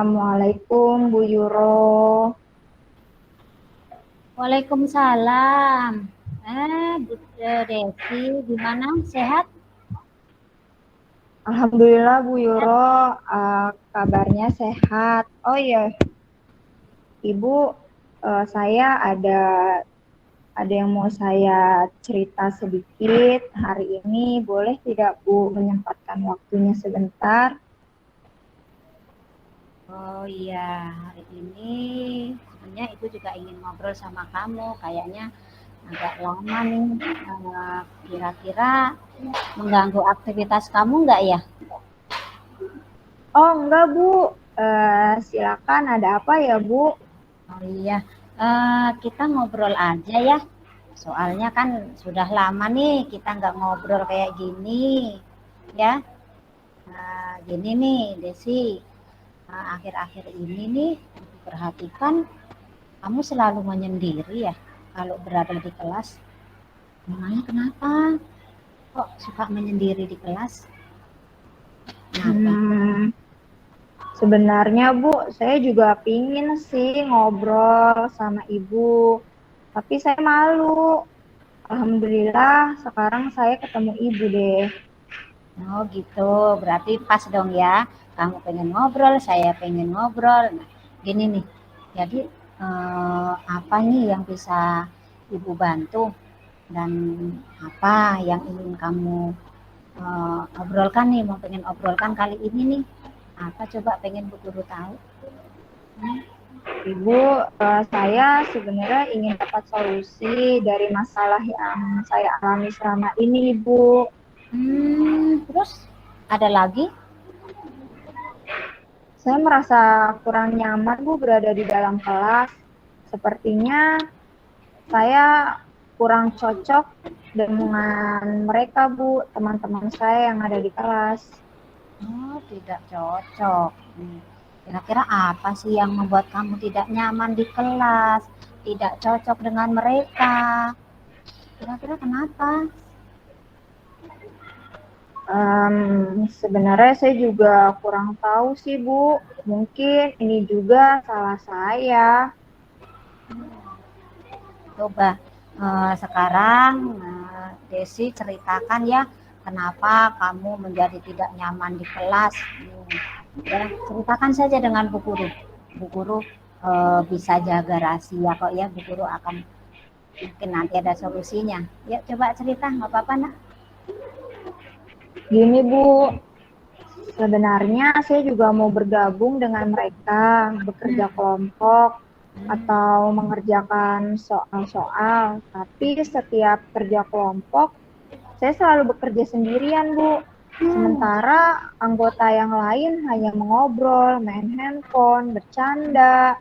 Assalamualaikum Bu Yuro. Waalaikumsalam. Bu Desi, gimana? Sehat? Alhamdulillah Bu Sehat? Yuro, kabarnya sehat. Oh iya, Ibu, saya ada yang mau saya cerita sedikit hari ini. Boleh tidak Bu menyempatkan waktunya sebentar? Oh iya, hari ini sebenarnya Ibu juga ingin ngobrol sama kamu. Kayaknya agak lama nih. Kira-kira mengganggu aktivitas kamu nggak ya? Oh enggak Bu, silakan. Ada apa ya Bu? Oh iya, kita ngobrol aja ya. Soalnya kan sudah lama nih kita nggak ngobrol kayak gini, ya. Gini nih, Desi. Akhir-akhir ini nih, perhatikan kamu selalu menyendiri ya kalau berada di kelas. Memangnya kenapa? Kok suka menyendiri di kelas? Kenapa? Hmm, Sebenarnya Bu, saya juga pingin sih ngobrol sama Ibu, tapi saya malu. Alhamdulillah sekarang saya ketemu Ibu deh. Oh gitu, berarti pas dong ya. Kamu pengen ngobrol, saya pengen ngobrol. Nah, gini nih, jadi apa nih yang bisa Ibu bantu dan apa yang ingin kamu obrolkan nih, mau pengen obrolkan kali ini nih? Apa coba pengen Bu Guru tahu? Ibu, saya sebenarnya ingin dapat solusi dari masalah yang saya alami selama ini, Ibu. Terus ada lagi? Saya merasa kurang nyaman, Bu, berada di dalam kelas. Sepertinya saya kurang cocok dengan mereka, Bu, teman-teman saya yang ada di kelas. Oh, tidak cocok. Kira-kira apa sih yang membuat kamu tidak nyaman di kelas, tidak cocok dengan mereka? Kira-kira kenapa? Sebenarnya saya juga kurang tahu sih, Bu. Mungkin ini juga salah saya. Coba sekarang Desi ceritakan ya, kenapa kamu menjadi tidak nyaman di kelas. Ya, ceritakan saja dengan Bu Guru. Bu Guru bisa jaga rahasia kok ya, Bu Guru akan mungkin nanti ada solusinya. Ya, coba cerita, nggak apa-apa nak. Gini, Bu, sebenarnya saya juga mau bergabung dengan mereka, bekerja kelompok, atau mengerjakan soal-soal. Tapi setiap kerja kelompok, saya selalu bekerja sendirian, Bu. Sementara anggota yang lain hanya mengobrol, main handphone, bercanda.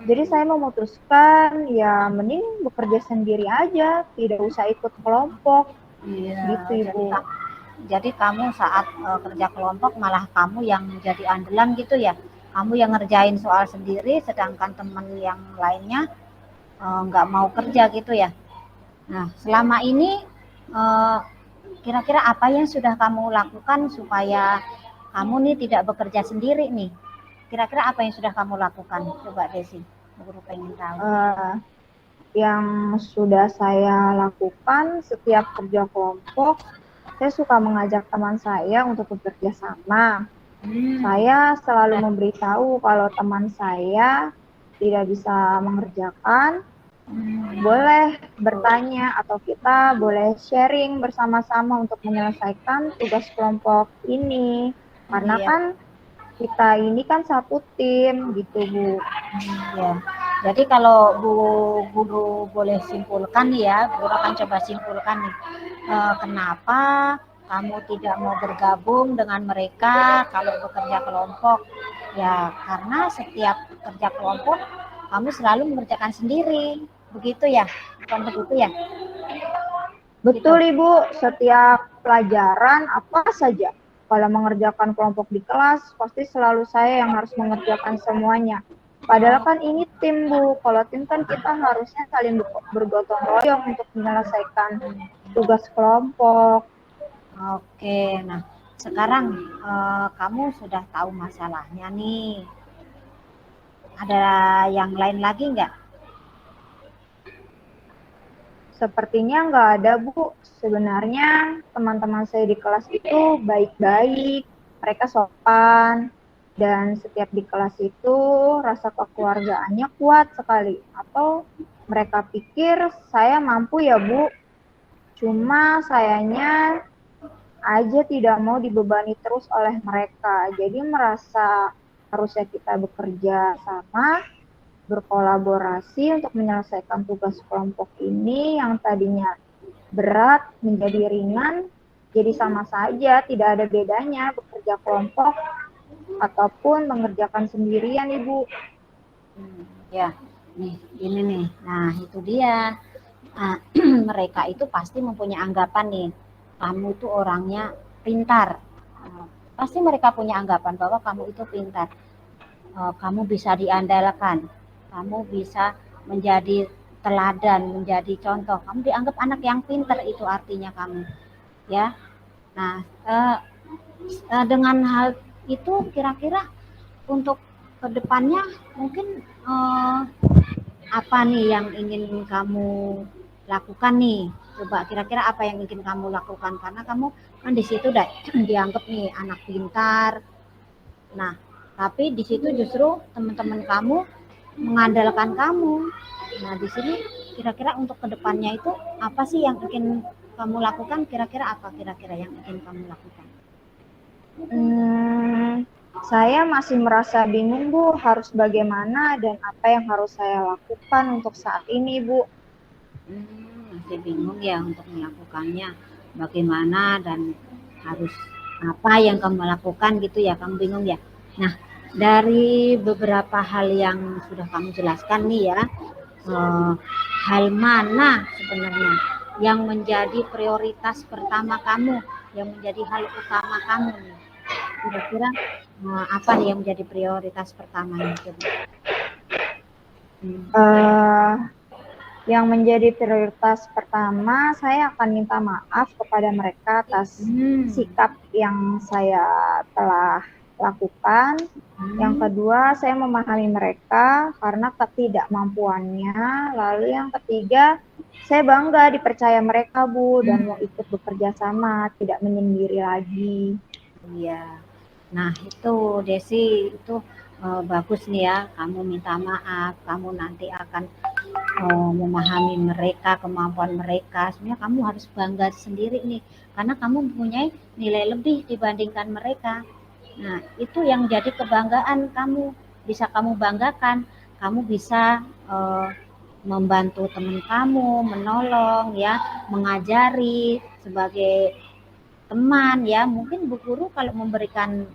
Jadi saya memutuskan ya mending bekerja sendiri aja, tidak usah ikut kelompok, Iya, gitu jadi Ibu. jadi kamu saat kerja kelompok malah kamu yang jadi andalan gitu ya? Kamu yang ngerjain soal sendiri, sedangkan teman yang lainnya nggak mau kerja gitu ya? Nah, selama ini eh, kira-kira apa yang sudah kamu lakukan supaya kamu nih tidak bekerja sendiri nih? Kira-kira apa yang sudah kamu lakukan? Coba Desi, Guru pengen tahu. Eh, yang sudah saya lakukan setiap kerja kelompok, saya suka mengajak teman saya untuk bekerja sama. Saya selalu Nah, memberitahu kalau teman saya tidak bisa mengerjakan, boleh bertanya atau kita boleh sharing bersama-sama untuk menyelesaikan tugas kelompok ini. Karena iya. kan kita ini kan satu tim gitu, Bu. Ya. Jadi kalau Bu Guru boleh simpulkan nih ya, Guru akan coba simpulkan nih. Kenapa kamu tidak mau bergabung dengan mereka kalau bekerja kelompok? Ya, karena setiap kerja kelompok kamu selalu mengerjakan sendiri. Begitu ya? Bukan begitu ya? Gitu. Betul, Ibu. Setiap pelajaran apa saja, kalau mengerjakan kelompok di kelas, pasti selalu saya yang harus mengerjakan semuanya. Padahal Oh, kan ini tim, Bu. Kalau tim kan kita harusnya saling bergotong royong untuk menyelesaikan tugas kelompok. oke. Nah, sekarang kamu sudah tahu masalahnya nih. Ada yang lain lagi nggak? Sepertinya nggak ada, Bu. Sebenarnya teman-teman saya di kelas itu baik-baik, mereka sopan, dan setiap di kelas itu rasa kekeluargaannya kuat sekali. Atau mereka pikir saya mampu ya, Bu. Cuma sayanya aja tidak mau dibebani terus oleh mereka. Jadi merasa harusnya kita bekerja sama, berkolaborasi untuk menyelesaikan tugas kelompok ini yang tadinya berat menjadi ringan, jadi sama saja, tidak ada bedanya bekerja kelompok ataupun mengerjakan sendirian, Ibu. Ya, nih ini nih. Nah, itu dia. Nah, mereka itu pasti mempunyai anggapan nih, kamu itu orangnya pintar. Nah, pasti mereka punya anggapan bahwa kamu itu pintar. Kamu bisa diandalkan, kamu bisa menjadi teladan, menjadi contoh. Kamu dianggap anak yang pintar, itu artinya kamu, ya. Nah, dengan hal itu kira-kira untuk kedepannya mungkin apa nih yang ingin kamu lakukan nih? Coba kira-kira apa yang ingin kamu lakukan, karena kamu kan di situ udah dianggap nih anak pintar. Nah, tapi di situ justru teman-teman kamu mengandalkan kamu. Nah, di sini kira-kira untuk kedepannya itu apa sih yang ingin kamu lakukan? Kira-kira apa kira-kira yang ingin kamu lakukan? Saya masih merasa bingung, Bu, harus bagaimana dan apa yang harus saya lakukan untuk saat ini, Bu. Masih bingung ya untuk melakukannya. Bagaimana dan harus apa yang kamu lakukan gitu ya, kamu bingung ya. Nah, dari beberapa hal yang sudah kamu jelaskan nih ya, hal mana sebenarnya yang menjadi prioritas pertama kamu, yang menjadi hal utama kamu nih? Kira-kira apa nih yang menjadi prioritas pertamanya? Yang menjadi prioritas pertama, saya akan minta maaf kepada mereka atas sikap yang saya telah lakukan. Yang kedua, saya memahami mereka karena ketidakmampuannya. Lalu yang ketiga, saya bangga dipercaya mereka, Bu, dan mau ikut bekerja sama, tidak menyendiri lagi. Iya. Nah, itu Desi, itu bagus nih ya, kamu minta maaf, kamu nanti akan memahami mereka, kemampuan mereka. Sebenarnya kamu harus bangga sendiri nih, karena kamu mempunyai nilai lebih dibandingkan mereka. Nah, itu yang jadi kebanggaan kamu, bisa kamu banggakan. Kamu bisa membantu teman kamu, menolong ya, mengajari sebagai teman ya. Mungkin Bu Guru kalau memberikan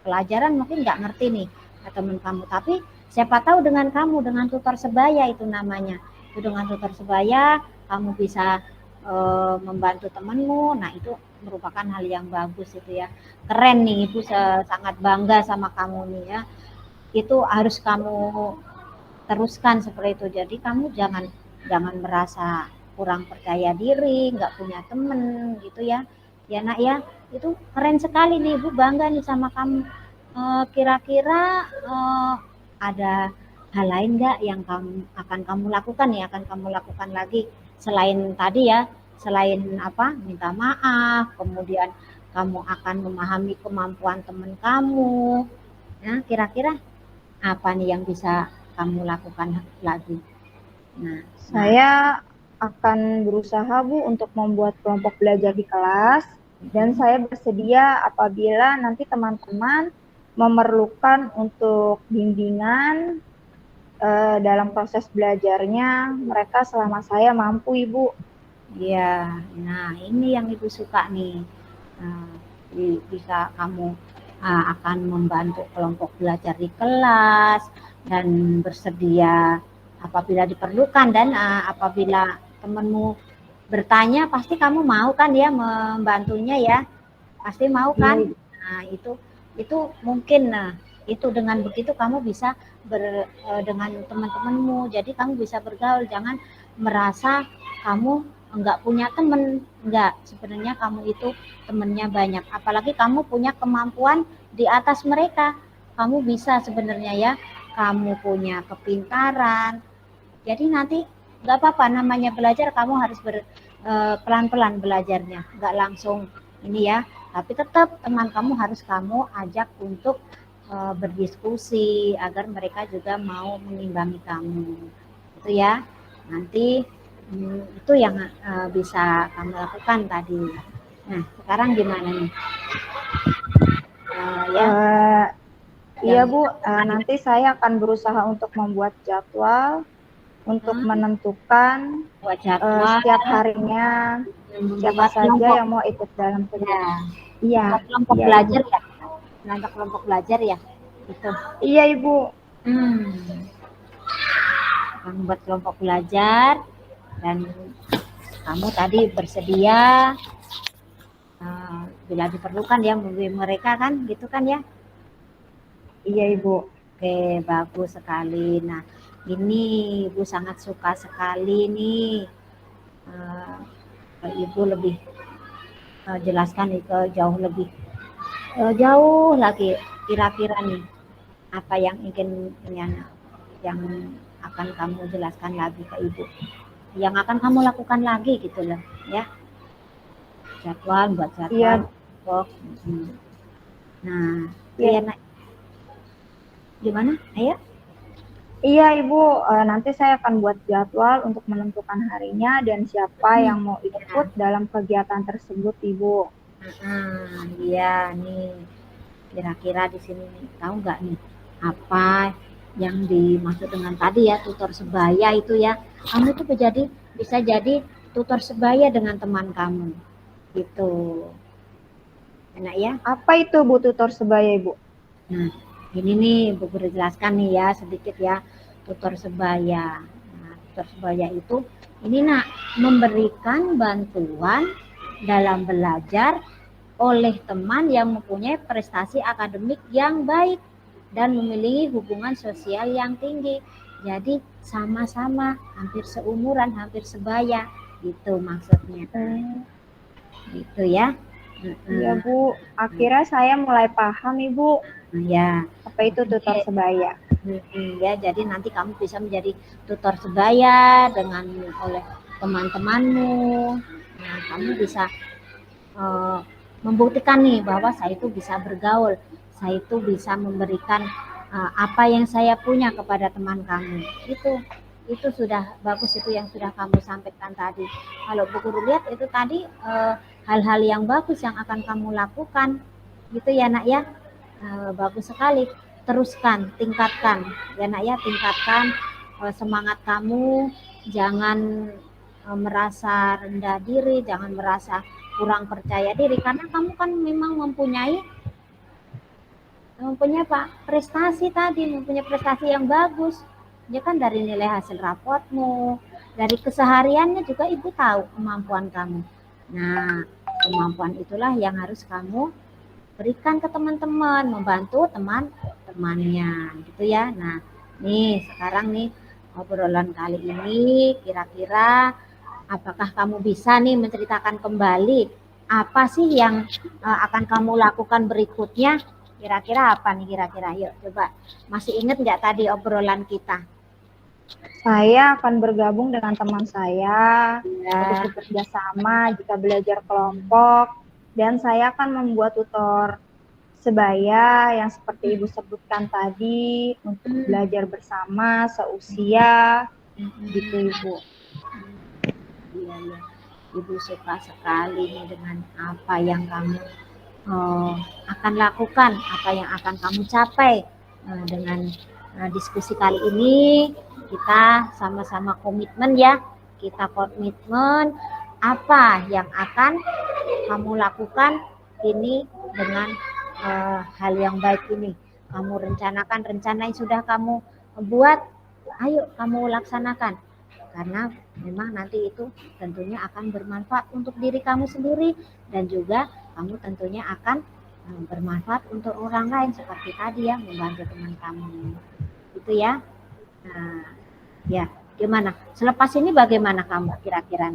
pelajaran mungkin nggak ngerti nih ke teman kamu, tapi siapa tahu dengan kamu, dengan tutor sebaya itu namanya, itu dengan tutor sebaya kamu bisa membantu temanmu. Nah, itu merupakan hal yang bagus itu ya, keren nih, Ibu sangat bangga sama kamu nih ya. Itu harus kamu teruskan seperti itu. Jadi kamu jangan merasa kurang percaya diri, nggak punya temen gitu ya. Ya nak ya, itu keren sekali nih, Ibu bangga nih sama kamu. Kira-kira ada hal lain nggak yang akan kamu lakukan ya, akan kamu lakukan lagi selain tadi ya, selain apa, minta maaf, kemudian kamu akan memahami kemampuan teman kamu. Nah, kira-kira apa nih yang bisa kamu lakukan lagi? Nah, saya akan berusaha, Bu, untuk membuat kelompok belajar di kelas, dan saya bersedia apabila nanti teman-teman memerlukan untuk bimbingan dalam proses belajarnya, mereka selama saya mampu, Ibu. Iya, nah ini yang Ibu suka nih. Bisa kamu akan membantu kelompok belajar di kelas dan bersedia apabila diperlukan, dan apabila temanmu bertanya pasti kamu mau kan ya membantunya ya, pasti mau kan. Nah, itu mungkin, nah itu dengan begitu kamu bisa dengan teman-temanmu, jadi kamu bisa bergaul, jangan merasa kamu enggak punya teman. Enggak, sebenarnya kamu itu temennya banyak, apalagi kamu punya kemampuan di atas mereka. Kamu bisa sebenarnya ya, kamu punya kepintaran. Jadi nanti nggak apa-apa, namanya belajar kamu harus pelan-pelan belajarnya, nggak langsung ini ya. Tapi tetap teman kamu harus kamu ajak untuk berdiskusi agar mereka juga mau mengimbangi kamu, itu ya. Nanti itu yang bisa kamu lakukan tadi. Nah, sekarang gimana nih? Ya, Iya Bu, nanti saya akan berusaha untuk membuat jadwal untuk menentukan buat jadwal, setiap harinya siapa buat saja kelompok. yang mau ikut dalam kegiatan. Ya, Iya, buat kelompok iya, belajar Ibu. ya, untuk kelompok belajar ya, itu. Iya Ibu. Kamu buat kelompok belajar dan kamu tadi bersedia bila diperlukan ya membimbing mereka kan, gitu kan ya? Iya Ibu. Oke, bagus sekali. Nah, ini Ibu sangat suka sekali nih. Ibu lebih jelaskan ke jauh lebih jauh lagi. Kira-kira nih apa yang ingin yang akan kamu jelaskan lagi ke Ibu, yang akan kamu lakukan lagi gitu loh ya. Jadwal, buat jadwal. Iya. Nah, Iya. ya, gimana? Ayo. Iya Ibu, nanti saya akan buat jadwal untuk menentukan harinya dan siapa yang mau ikut dalam kegiatan tersebut Ibu. Iya nih, kira-kira di sini nih, tahu nggak nih apa yang dimaksud dengan tadi ya, tutor sebaya itu ya. Kamu tuh bisa jadi tutor sebaya dengan teman kamu, gitu. Enak ya? Apa itu Bu tutor sebaya Ibu? Nah, ini nih Bu Guru jelaskan nih ya sedikit ya, tutor sebaya. Nah, tutor sebaya itu ini nak memberikan bantuan dalam belajar oleh teman yang mempunyai prestasi akademik yang baik dan memiliki hubungan sosial yang tinggi. Jadi sama-sama hampir seumuran, hampir sebaya, gitu maksudnya. Gitu ya. Iya Bu, akhirnya saya mulai paham Ibu. Ya. Apa itu tutor sebaya? Ya, jadi nanti kamu bisa menjadi tutor sebaya oleh teman-temanmu. Nah, kamu bisa membuktikan nih bahwa saya itu bisa bergaul, saya itu bisa memberikan apa yang saya punya kepada teman kamu. Itu sudah bagus, itu yang sudah kamu sampaikan tadi. Kalau Bu Guru lihat itu tadi hal-hal yang bagus yang akan kamu lakukan, gitu ya nak ya. Bagus sekali. Teruskan, tingkatkan ya nak ya, tingkatkan semangat kamu, jangan merasa rendah diri, jangan merasa kurang percaya diri, karena kamu kan memang mempunyai prestasi tadi, mempunyai prestasi yang bagus ya kan, dari nilai hasil rapotmu, dari kesehariannya juga Ibu tahu kemampuan kamu. Nah, kemampuan itulah yang harus kamu berikan ke teman-teman, membantu teman-temannya gitu ya. Nah, nih sekarang nih obrolan kali ini kira-kira apakah kamu bisa nih menceritakan kembali apa sih yang akan kamu lakukan berikutnya? Kira-kira apa nih kira-kira? Yuk coba, masih ingat nggak tadi obrolan kita? Saya akan bergabung dengan teman saya untuk bekerja sama jika belajar kelompok, dan saya akan membuat tutor sebaya yang seperti Ibu sebutkan tadi untuk belajar bersama seusia, gitu Ibu. Iya, Ibu suka sekali nih dengan apa yang kamu akan lakukan, apa yang akan kamu capai dengan diskusi kali ini. Kita sama-sama komitmen ya, kita komitmen apa yang akan kamu lakukan ini dengan hal yang baik ini. Kamu rencanakan rencana yang sudah kamu buat, ayo kamu laksanakan, karena memang nanti itu tentunya akan bermanfaat untuk diri kamu sendiri, dan juga kamu tentunya akan bermanfaat untuk orang lain seperti tadi ya, membantu teman kamu itu ya. Nah, ya gimana selepas ini, bagaimana kamu kira-kira?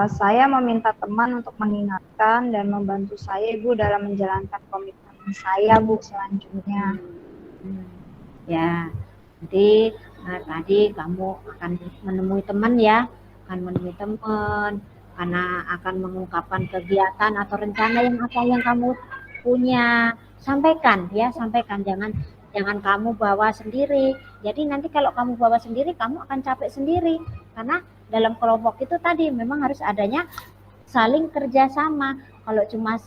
Saya meminta teman untuk mengingatkan dan membantu saya Ibu dalam menjalankan komitmen saya Bu selanjutnya. Hmm, ya, jadi tadi kamu akan menemui teman ya, akan menemui teman, karena akan mengungkapkan kegiatan atau rencana yang apa yang kamu punya. Sampaikan ya, sampaikan, jangan kamu bawa sendiri. Jadi nanti kalau kamu bawa sendiri, kamu akan capek sendiri, karena dalam kelompok itu tadi memang harus adanya saling kerjasama. Kalau cuma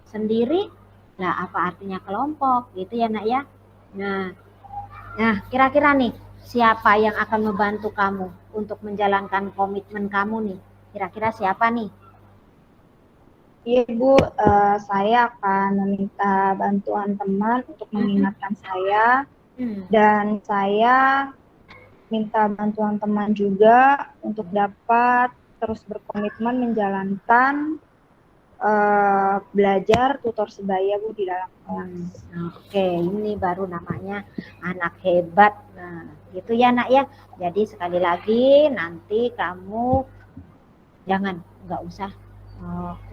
sendiri, lah apa artinya kelompok gitu ya nak ya. Nah, kira-kira nih siapa yang akan membantu kamu untuk menjalankan komitmen kamu nih? Kira-kira siapa nih? Iya Bu, saya akan meminta bantuan teman untuk mengingatkan saya, dan saya minta bantuan teman juga untuk dapat terus berkomitmen menjalankan belajar tutor sebaya Bu di dalam kelas. Oke, ini baru namanya anak hebat. Nah, gitu ya nak ya. Jadi sekali lagi nanti kamu nggak usah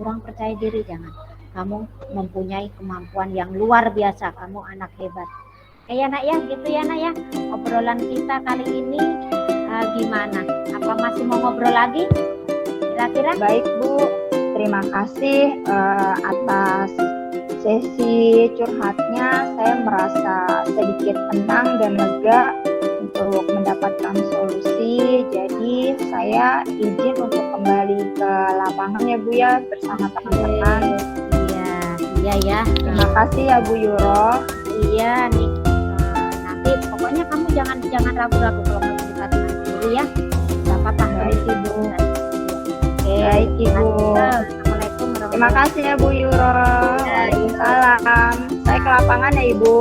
kurang percaya diri, jangan. Kamu mempunyai kemampuan yang luar biasa, kamu anak hebat. Oke ya nak ya, gitu ya nak ya. Obrolan kita kali ini gimana? Apa masih mau ngobrol lagi? Kira-kira? Baik Bu, terima kasih atas sesi curhatnya. Saya merasa sedikit tenang dan lega untuk mendapatkan solusi. Jadi saya izin untuk kembali ke lapangan ya Bu ya, bersama teman-teman. Iya ya. Terima kasih ya Bu Yuro. Iya nih. Nanti pokoknya kamu jangan ragu-ragu kalau mau cerita dengan guru ya. Gak apa-apa. Baik Ibu. Oke. Baik Ibu. Assalamualaikum warahmatullahi wabarakatuh. Terima kasih ya Bu Yuro. Waalaikumsalam. Saya ke lapangan ya Ibu.